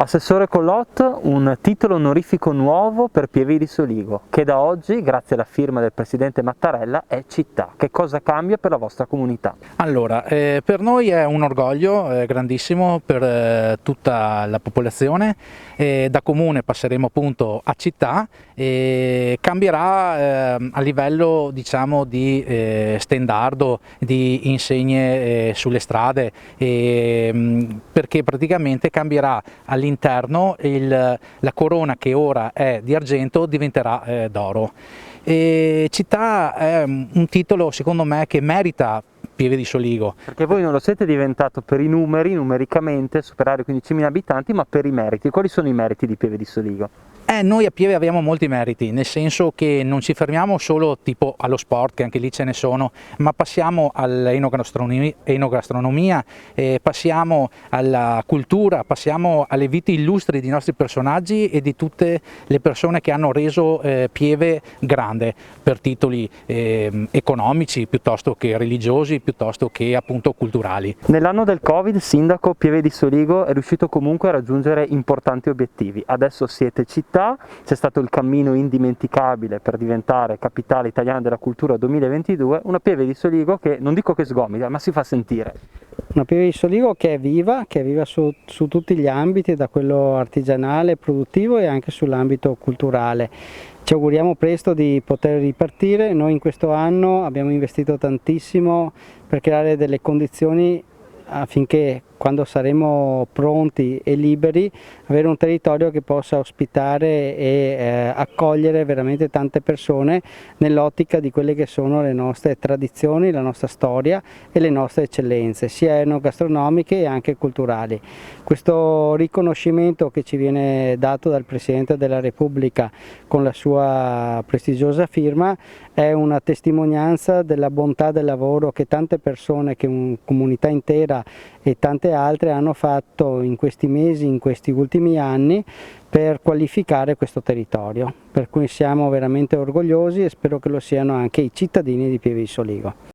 Assessore Collot, un titolo onorifico nuovo per Pieve di Soligo, che da oggi, grazie alla firma del Presidente Mattarella, è città. Che cosa cambia per la vostra comunità? Allora, per noi è un orgoglio grandissimo per tutta la popolazione. Da comune passeremo appunto a città e cambierà a livello, diciamo, di stendardo, di insegne sulle strade, perché praticamente cambierà all'interno la corona che ora è di argento diventerà d'oro. Città è un titolo secondo me che merita Pieve di Soligo. Perché voi non lo siete diventato per i numeri, numericamente, superare i 15.000 abitanti, ma per i meriti. Quali sono i meriti di Pieve di Soligo? Noi a Pieve abbiamo molti meriti, nel senso che non ci fermiamo solo tipo allo sport, che anche lì ce ne sono, ma passiamo all'enogastronomia, passiamo alla cultura, passiamo alle vite illustri di nostri personaggi e di tutte le persone che hanno reso Pieve grande, per titoli economici, piuttosto che religiosi, piuttosto che appunto culturali. Nell'anno del Covid, sindaco, Pieve di Soligo è riuscito comunque a raggiungere importanti obiettivi. Adesso siete città, c'è stato il cammino indimenticabile per diventare capitale italiana della cultura 2022, una Pieve di Soligo che non dico che sgomita, ma si fa sentire. Una Pieve di Soligo che è viva su tutti gli ambiti, da quello artigianale, produttivo e anche sull'ambito culturale. Ci auguriamo presto di poter ripartire. Noi in questo anno abbiamo investito tantissimo per creare delle condizioni affinché quando saremo pronti e liberi avere un territorio che possa ospitare e accogliere veramente tante persone nell'ottica di quelle che sono le nostre tradizioni, la nostra storia e le nostre eccellenze, sia enogastronomiche e anche culturali. Questo riconoscimento che ci viene dato dal Presidente della Repubblica con la sua prestigiosa firma è una testimonianza della bontà del lavoro che tante persone, che una comunità intera e tante altre hanno fatto in questi mesi, in questi ultimi anni, per qualificare questo territorio, per cui siamo veramente orgogliosi e spero che lo siano anche i cittadini di Pieve di Soligo.